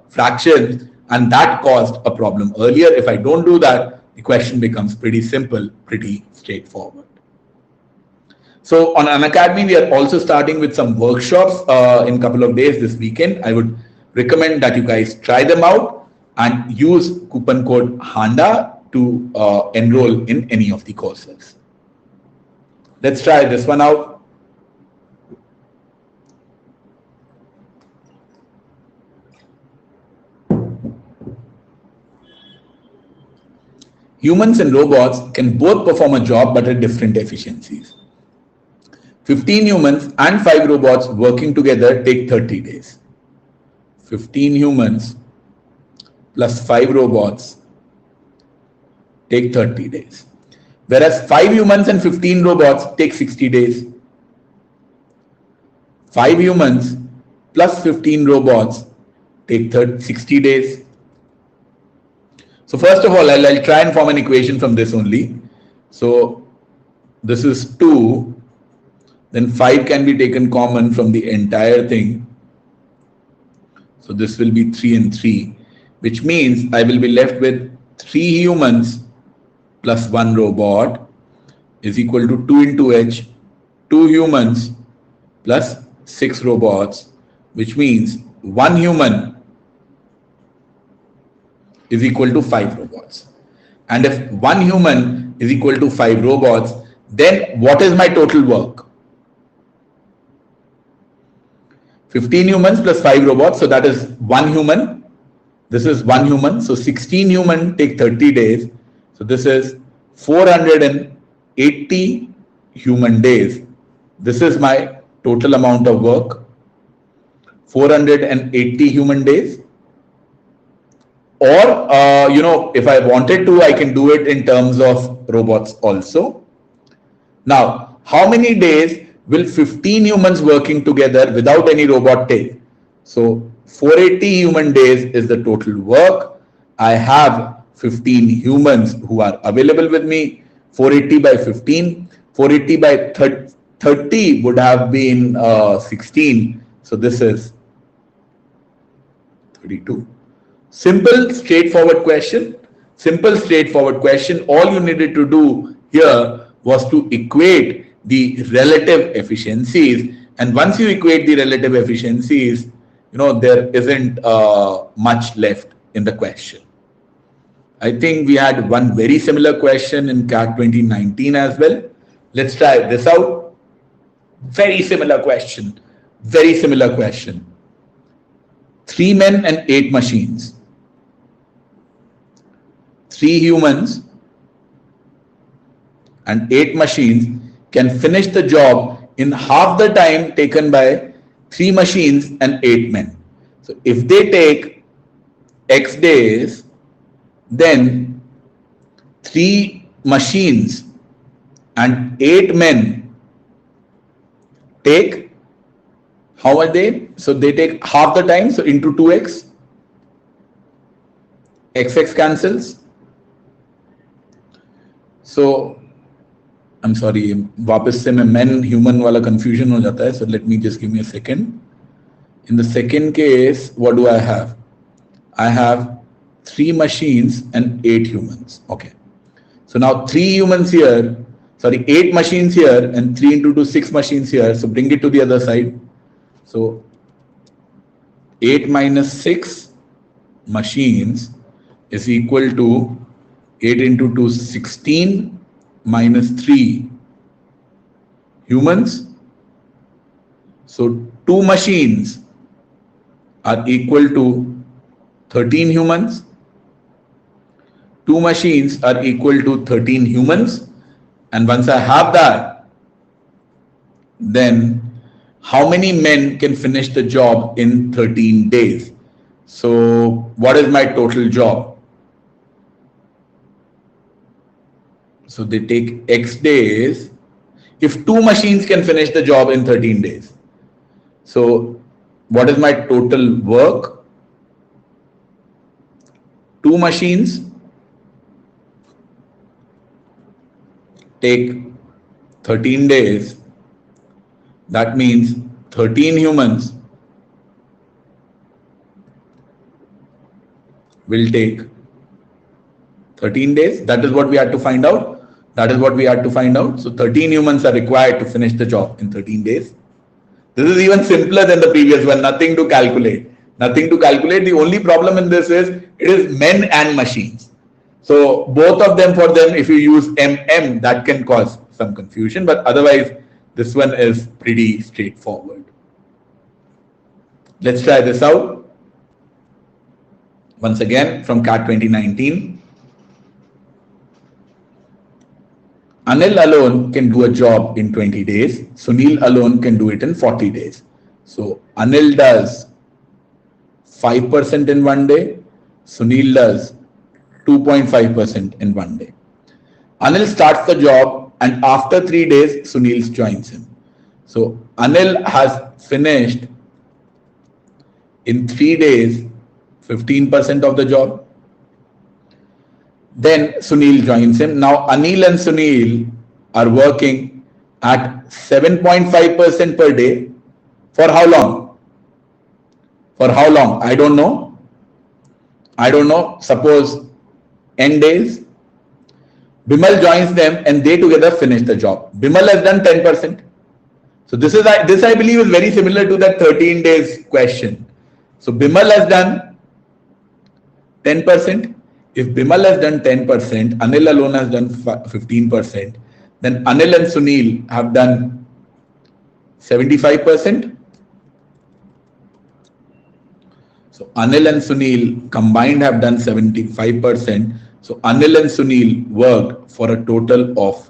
fractions, and that caused a problem earlier. If I don't do that, the question becomes pretty simple, pretty straightforward. So on Unacademy, we are also starting with some workshops in a couple of days this weekend. I would recommend that you guys try them out and use coupon code HANDA to enroll in any of the courses. Let's try this one out. Humans and robots can both perform a job but at different efficiencies. 15 humans and 5 robots working together take 30 days. 15 humans plus 5 robots take 30 days. Whereas 5 humans and 15 robots take 60 days. 5 humans plus 15 robots take 60 days. So first of all, I'll try and form an equation from this only. So this is 2, then 5 can be taken common from the entire thing. So this will be 3 and 3, which means I will be left with 3 humans plus 1 robot is equal to 2 into H, 2 humans plus 6 robots, which means 1 human is equal to 5 robots. And if 1 human is equal to 5 robots, then what is my total work? 15 humans plus 5 robots, so that is 1 human. This is 1 human, so 16 human take 30 days. So this is 480 human days. This is my total amount of work. 480 human days. Or, if I wanted to, I can do it in terms of robots also. Now, how many days will 15 humans working together without any robot take? So 480 human days is the total work. I have 15 humans who are available with me. 480 by 15. 480 by 30 would have been 16. So this is 32. Simple, straightforward question. Simple, straightforward question. All you needed to do here was to equate the relative efficiencies. And once you equate the relative efficiencies, there isn't much left in the question. I think we had one very similar question in CAT 2019 as well. Let's try this out. Very similar question. Very similar question. 3 men and 8 machines. 3 humans and 8 machines can finish the job in half the time taken by 3 machines and 8 men. So if they take X days, then 3 machines and 8 men take, how are they? So they take half the time, so into 2x, xx cancels. So I'm sorry, वापस से मैं men human वाला confusion हो जाता है. So let me just give me a second. In the second case, what do I have? I have 3 machines and 8 humans. Okay. So now 3 humans here, 8 machines here, and 3 into 2, 6 machines here. So bring it to the other side. So 8 minus 6 machines is equal to 8 into 2, 16 minus 3 humans. So 2 machines are equal to 13 humans. 2 machines are equal to 13 humans. And once I have that, then how many men can finish the job in 13 days? So what is my total job? So they take X days. If two machines can finish the job in 13 days. So what is my total work? Two machines take 13 days. That means 13 humans will take 13 days. That is what we had to find out. So 13 humans are required to finish the job in 13 days. This is even simpler than the previous one. Nothing to calculate. The only problem in this is it is men and machines. So both of them, for them, if you use MM, that can cause some confusion. But otherwise, this one is pretty straightforward. Let's try this out. Once again, from CAT 2019. Anil alone can do a job in 20 days. Sunil alone can do it in 40 days. So Anil does 5% in one day. Sunil does 2.5% in one day. Anil starts the job and after 3 days, Sunil joins him. So Anil has finished in 3 days 15% of the job. Then Sunil joins him. Now Anil and Sunil are working at 7.5% per day. For how long? I don't know. Suppose n days. Bimal joins them and they together finish the job. Bimal has done 10%. So this I believe is very similar to that 13 days question. So Bimal has done 10%. If Bimal has done 10%, Anil alone has done 15%, then Anil and Sunil have done 75%. So Anil and Sunil combined have done 75%. So Anil and Sunil worked for a total of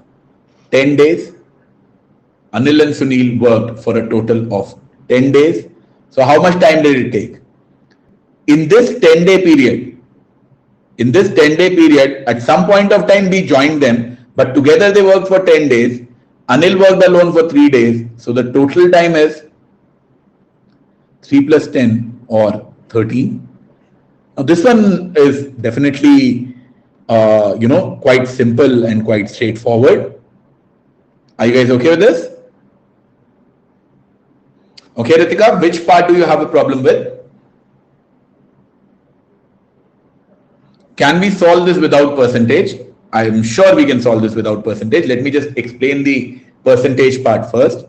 10 days. So how much time did it take? In this 10-day period, at some point of time we joined them, but together they worked for 10 days. Anil worked alone for 3 days. So the total time is 3 plus 10 or 13. Now this one is definitely quite simple and quite straightforward. Are you guys okay with this? Okay, Ritika, which part do you have a problem with? Can we solve this without percentage? I am sure we can solve this without percentage. Let me just explain the percentage part first.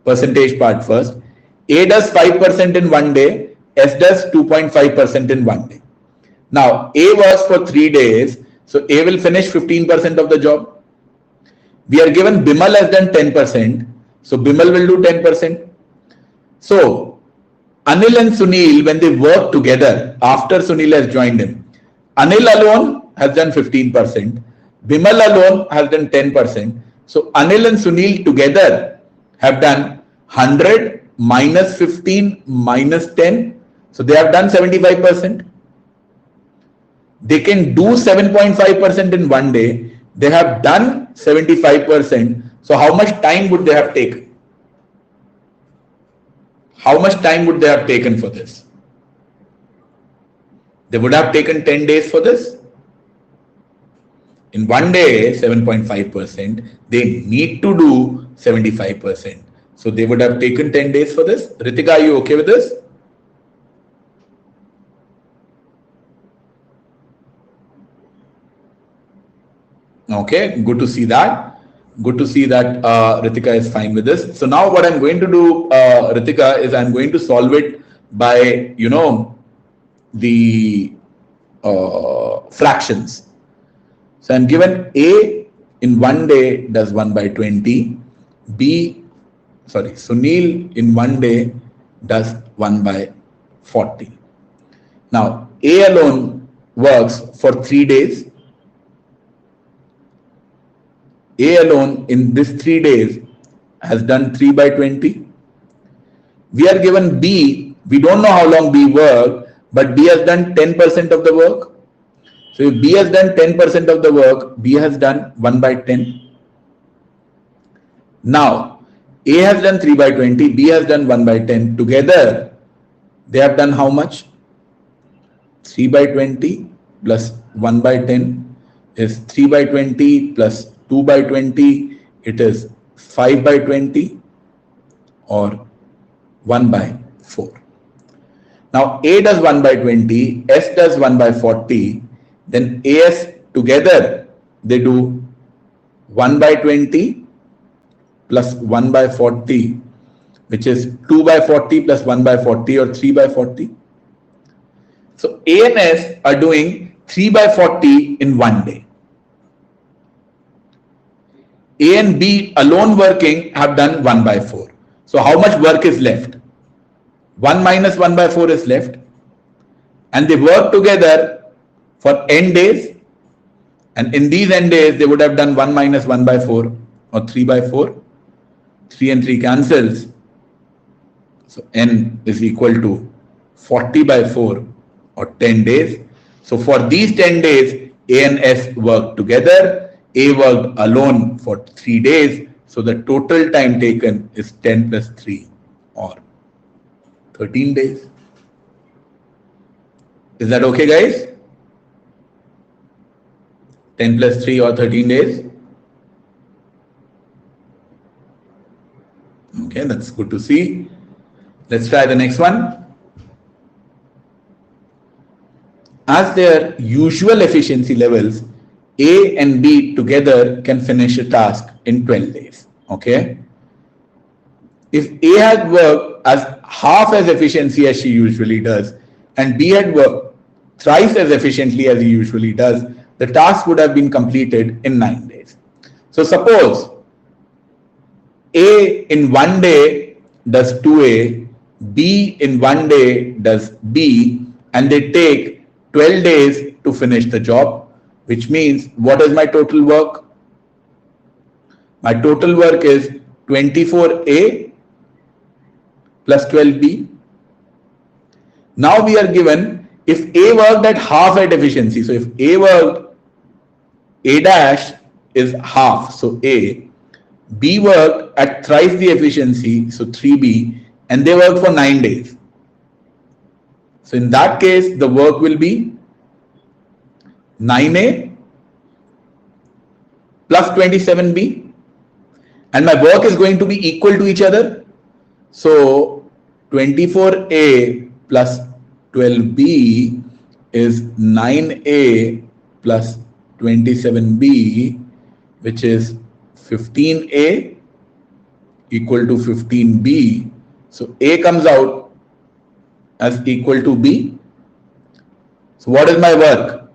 A does 5% in one day, S does 2.5% in one day. Now, A works for 3 days, so A will finish 15% of the job. We are given Bimal has done 10%, so Bimal will do 10%. So, Anil and Sunil, when they work together, after Sunil has joined him, Anil alone has done 15%, Bimal alone has done 10%. So Anil and Sunil together have done 100 minus 15 minus 10. So they have done 75%. They can do 7.5% in one day. They have done 75%. So how much time would they have taken? How much time would they have taken for this? They would have taken 10 days for this. In one day, 7.5%, they need to do 75%. So they would have taken 10 days for this. Ritika, are you okay with this? Okay, good to see that. Ritika is fine with this. So now what I'm going to do, Ritika, is I'm going to solve it by, the fractions. So I'm given A in one day does 1 by 20. Sunil in one day does 1 by 40. Now A alone works for 3 days. A alone in this 3 days has done 3 by 20. We are given B. We don't know how long B worked, but B has done 10% of the work. So if B has done 10% of the work, B has done 1 by 10. Now, A has done 3 by 20, B has done 1 by 10. Together, they have done how much? 3 by 20 plus 1 by 10 is 3 by 20 plus 2 by 20. It is 5 by 20 or 1 by 4. Now, A does 1 by 20, S does 1 by 40. Then AS together, they do 1 by 20 plus 1 by 40, which is 2 by 40 plus 1 by 40 or 3 by 40. So A and S are doing 3 by 40 in one day. A and B alone working have done 1 by 4. So how much work is left? 1 minus 1 by 4 is left. And they work together for n days. And in these n days, they would have done 1 minus 1 by 4 or 3 by 4. 3 and 3 cancels. So n is equal to 40 by 4 or 10 days. So for these 10 days, A and S worked together. A worked alone for 3 days. So the total time taken is 10 plus 3 or 13 days. Is that okay, guys? 10 plus 3 or 13 days? Okay, that's good to see. Let's try the next one. As their usual efficiency levels, A and B together can finish a task in 12 days. Okay. If A had worked as half as efficiently as she usually does, and B had worked thrice as efficiently as he usually does, the task would have been completed in 9 days. So suppose A in one day does 2A, B in one day does B, and they take 12 days to finish the job, which means what is my total work? My total work is 24A plus 12B. Now we are given if A worked at half at efficiency. So if A worked, A dash is half, so A. B worked at thrice the efficiency, so 3B, and they worked for 9 days. So in that case, the work will be 9A plus 27B, and my work is going to be equal to each other. So 24A plus 12B is 9A plus 27B, which is 15A equal to 15B. So A comes out as equal to B. So what is my work?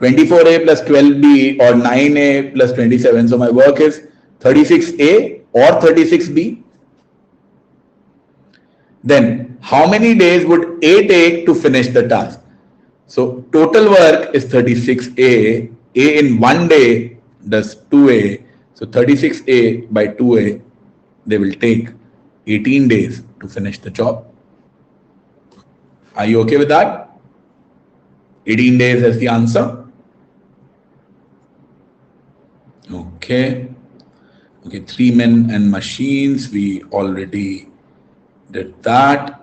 24A plus 12B or 9A plus 27. So my work is 36A or 36B. Then how many days would A take to finish the task? So total work is 36A. A in one day does 2A. So 36A by 2A, they will take 18 days to finish the job. Are you okay with that? 18 days is the answer. Okay. Okay, 3 men and machines. We already did that.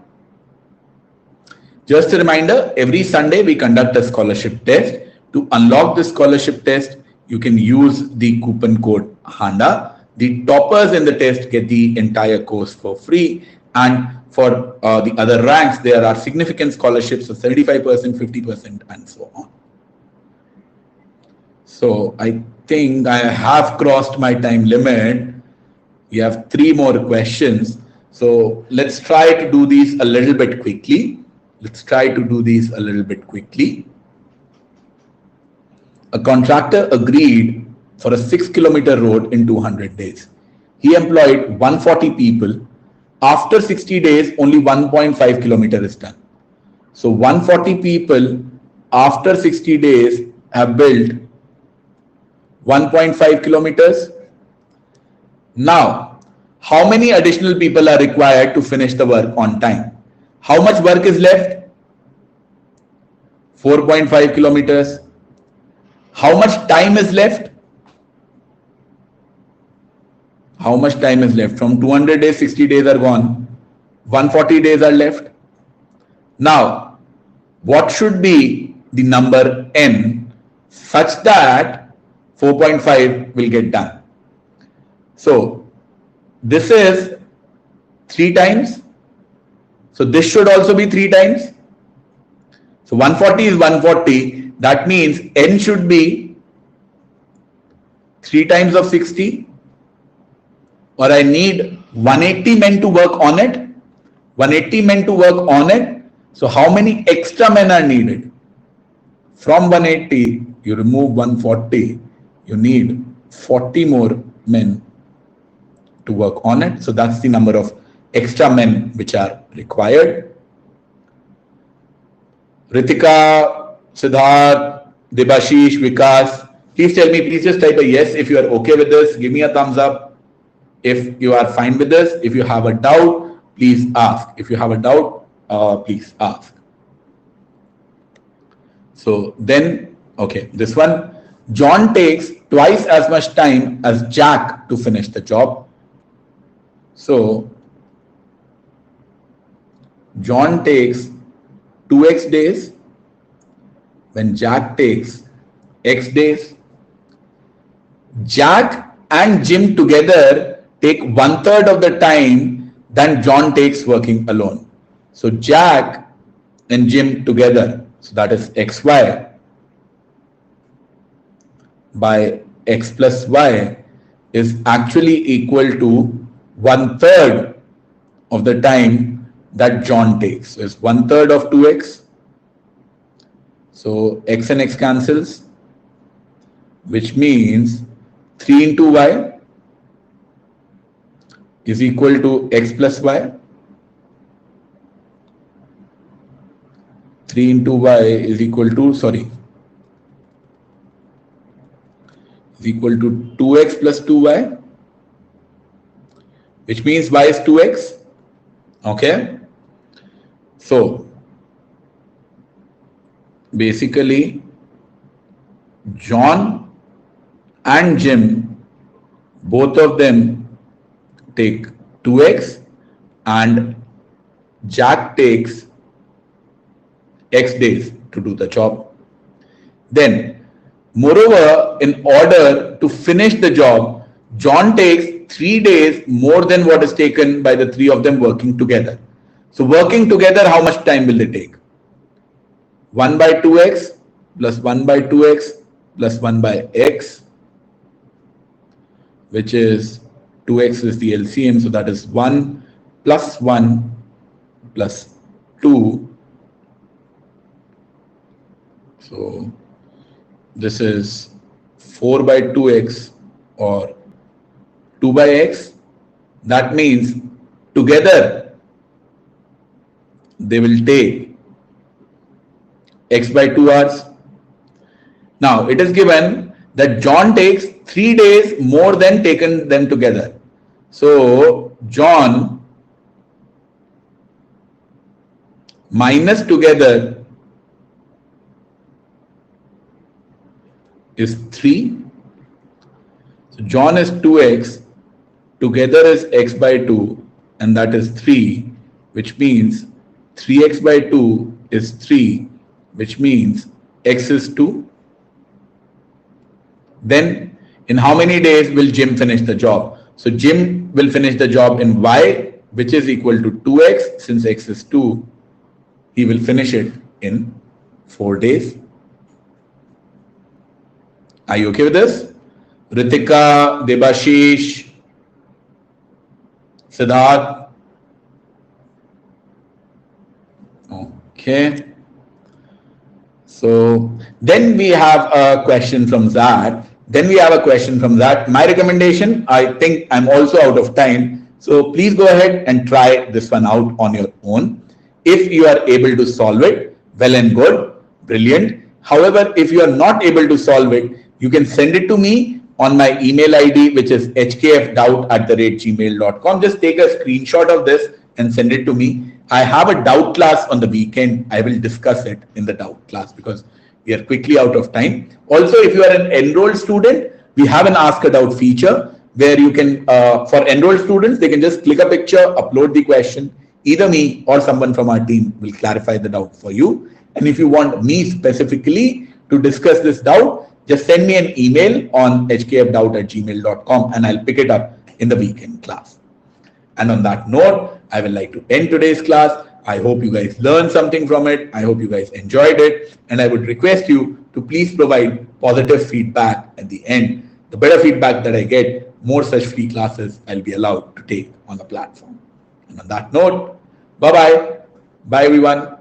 Just a reminder, every Sunday we conduct a scholarship test. To unlock the scholarship test, you can use the coupon code HANDA. The toppers in the test get the entire course for free. And for the other ranks, there are significant scholarships of 35%, 50%, and so on. So I think I have crossed my time limit. We have 3 more questions. So let's try to do these a little bit quickly. A contractor agreed for a 6-kilometer road in 200 days. He employed 140 people. After 60 days, only 1.5 kilometer is done. So 140 people after 60 days have built 1.5 kilometers. Now, how many additional people are required to finish the work on time? How much work is left? 4.5 kilometers. How much time is left? How much time is left? From 200 days, 60 days are gone. 140 days are left. Now, what should be the number n such that 4.5 will get done? So, this is 3 times. So, this should also be 3 times. So, 140 is 140. That means n should be 3 times of 60. Or I need 180 men to work on it. 180 men to work on it. So how many extra men are needed? From 180, you remove 140. You need 40 more men to work on it. So that's the number of extra men which are required. Ritika, Siddharth, Debashish, Vikas, please tell me, please just type a yes if you are okay with this. Give me a thumbs up if you are fine with this. If you have a doubt, please ask. If you have a doubt, please ask. So then, okay, this one, John takes twice as much time as Jack to finish the job. So John takes 2x days when Jack takes x days. Jack and Jim together take 1/3 of the time than John takes working alone. So Jack and Jim together, so that is xy by x plus y is actually equal to 1/3 of the time that John takes. So it's 1/3 of 2x. So x and x cancels, which means 3 into y is equal to x plus y. 3 into y is equal to, is equal to 2x plus 2y, which means y is 2x. Okay. So basically John and Jim, both of them take 2x and Jack takes x days to do the job. Then, moreover, in order to finish the job, John takes 3 days more than what is taken by the 3 of them working together. So working together, how much time will they take? 1 by 2x plus 1 by 2x plus 1 by x, which is 2x is the LCM, so that is 1 plus 1 plus 2. So this is 4 by 2x or 2 by x. That means together they will take x by 2 hours. Now it is given that John takes 3 days more than taken them together. So John minus together is 3. So John is 2x, together is x by 2, and that is 3, which means 3x by 2 is 3, which means x is 2. Then in how many days will Jim finish the job? So Jim will finish the job in y, which is equal to 2x. Since x is 2, he will finish it in 4 days. Are you okay with this? Ritika, Debashish, Siddharth. Okay. So then we have a question from Zad. My recommendation, I think I'm also out of time. So please go ahead and try this one out on your own. If you are able to solve it, well and good, brilliant. However, if you are not able to solve it, you can send it to me on my email ID, which is hkfdoubt@gmail.com. Just take a screenshot of this and send it to me. I have a doubt class on the weekend. I will discuss it in the doubt class because we are quickly out of time. Also, if you are an enrolled student, we have an Ask a Doubt feature where you can, for enrolled students, they can just click a picture, upload the question. Either me or someone from our team will clarify the doubt for you. And if you want me specifically to discuss this doubt, just send me an email on hkfdoubt@gmail.com and I'll pick it up in the weekend class. And on that note, I would like to end today's class. I hope you guys learned something from it. I hope you guys enjoyed it. And I would request you to please provide positive feedback at the end. The better feedback that I get, more such free classes I'll be allowed to take on the platform. And on that note, bye-bye. Bye, everyone.